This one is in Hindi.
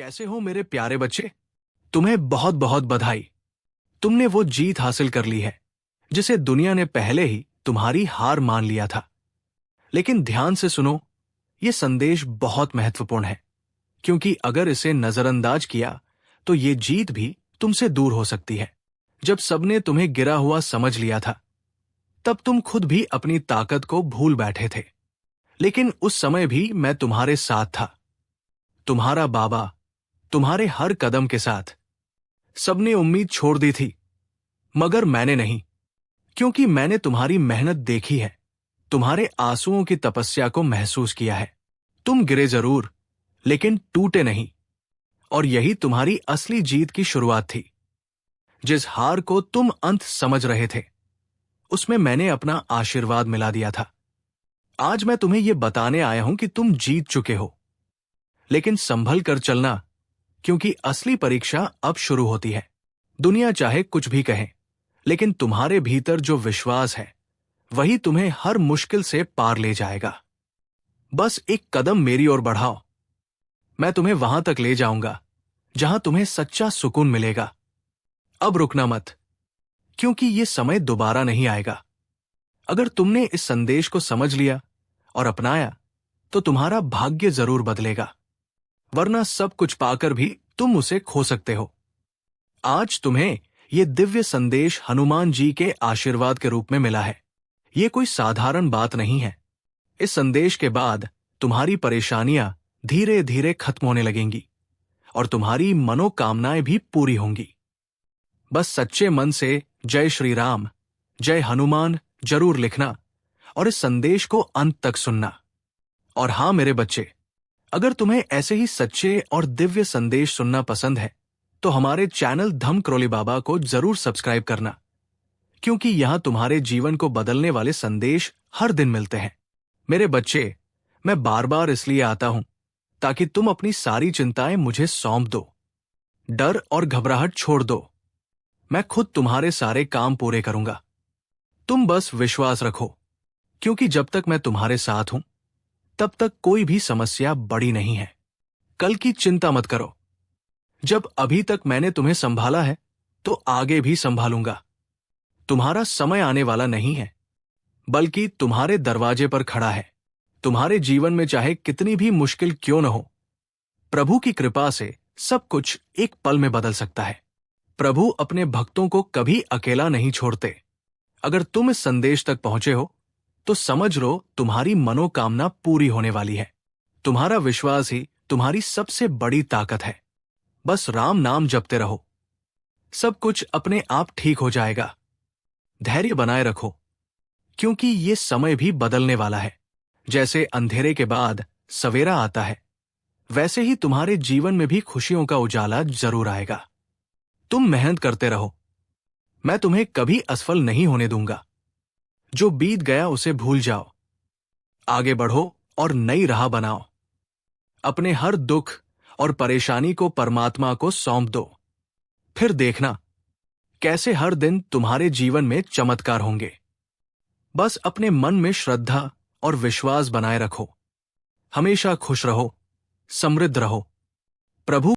कैसे हो मेरे प्यारे बच्चे। तुम्हें बहुत बहुत बधाई। तुमने वो जीत हासिल कर ली है जिसे दुनिया ने पहले ही तुम्हारी हार मान लिया था। लेकिन ध्यान से सुनो, ये संदेश बहुत महत्वपूर्ण है, क्योंकि अगर इसे नजरअंदाज किया तो ये जीत भी तुमसे दूर हो सकती है। जब सबने तुम्हें गिरा हुआ समझ लिया था, तब तुम खुद भी अपनी ताकत को भूल बैठे थे। लेकिन उस समय भी मैं तुम्हारे साथ था, तुम्हारा बाबा, तुम्हारे हर कदम के साथ। सबने उम्मीद छोड़ दी थी, मगर मैंने नहीं, क्योंकि मैंने तुम्हारी मेहनत देखी है, तुम्हारे आंसुओं की तपस्या को महसूस किया है। तुम गिरे जरूर, लेकिन टूटे नहीं, और यही तुम्हारी असली जीत की शुरुआत थी। जिस हार को तुम अंत समझ रहे थे, उसमें मैंने अपना आशीर्वाद मिला दिया था। आज मैं तुम्हें यह बताने आया हूं कि तुम जीत चुके हो, लेकिन संभल कर चलना, क्योंकि असली परीक्षा अब शुरू होती है। दुनिया चाहे कुछ भी कहे, लेकिन तुम्हारे भीतर जो विश्वास है, वही तुम्हें हर मुश्किल से पार ले जाएगा। बस एक कदम मेरी ओर बढ़ाओ, मैं तुम्हें वहां तक ले जाऊंगा जहां तुम्हें सच्चा सुकून मिलेगा। अब रुकना मत, क्योंकि ये समय दोबारा नहीं आएगा। अगर तुमने इस संदेश को समझ लिया और अपनाया, तो तुम्हारा भाग्य जरूर बदलेगा, वरना सब कुछ पाकर भी तुम उसे खो सकते हो। आज तुम्हें यह दिव्य संदेश हनुमान जी के आशीर्वाद के रूप में मिला है। यह कोई साधारण बात नहीं है। इस संदेश के बाद तुम्हारी परेशानियां धीरे धीरे खत्म होने लगेंगी और तुम्हारी मनोकामनाएं भी पूरी होंगी। बस सच्चे मन से जय श्री राम, जय हनुमान जरूर लिखना और इस संदेश को अंत तक सुनना। और हां मेरे बच्चे, अगर तुम्हें ऐसे ही सच्चे और दिव्य संदेश सुनना पसंद है, तो हमारे चैनल धम क्रोली बाबा को जरूर सब्सक्राइब करना, क्योंकि यहां तुम्हारे जीवन को बदलने वाले संदेश हर दिन मिलते हैं। मेरे बच्चे, मैं बार बार इसलिए आता हूं ताकि तुम अपनी सारी चिंताएं मुझे सौंप दो। डर और घबराहट छोड़ दो, मैं खुद तुम्हारे सारे काम पूरे करूंगा। तुम बस विश्वास रखो, क्योंकि जब तक मैं तुम्हारे साथ हूं, तब तक कोई भी समस्या बड़ी नहीं है। कल की चिंता मत करो। जब अभी तक मैंने तुम्हें संभाला है, तो आगे भी संभालूंगा। तुम्हारा समय आने वाला नहीं है, बल्कि तुम्हारे दरवाजे पर खड़ा है। तुम्हारे जीवन में चाहे कितनी भी मुश्किल क्यों न हो, प्रभु की कृपा से सब कुछ एक पल में बदल सकता है। प्रभु अपने भक्तों को कभी अकेला नहीं छोड़ते। अगर तुम इस संदेश तक पहुंचे हो, तो समझ लो तुम्हारी मनोकामना पूरी होने वाली है। तुम्हारा विश्वास ही तुम्हारी सबसे बड़ी ताकत है। बस राम नाम जपते रहो, सब कुछ अपने आप ठीक हो जाएगा। धैर्य बनाए रखो, क्योंकि ये समय भी बदलने वाला है। जैसे अंधेरे के बाद सवेरा आता है, वैसे ही तुम्हारे जीवन में भी खुशियों का उजाला जरूर आएगा। तुम मेहनत करते रहो, मैं तुम्हें कभी असफल नहीं होने दूंगा। जो बीत गया उसे भूल जाओ, आगे बढ़ो और नई राह बनाओ। अपने हर दुख और परेशानी को परमात्मा को सौंप दो, फिर देखना कैसे हर दिन तुम्हारे जीवन में चमत्कार होंगे। बस अपने मन में श्रद्धा और विश्वास बनाए रखो। हमेशा खुश रहो, समृद्ध रहो। प्रभु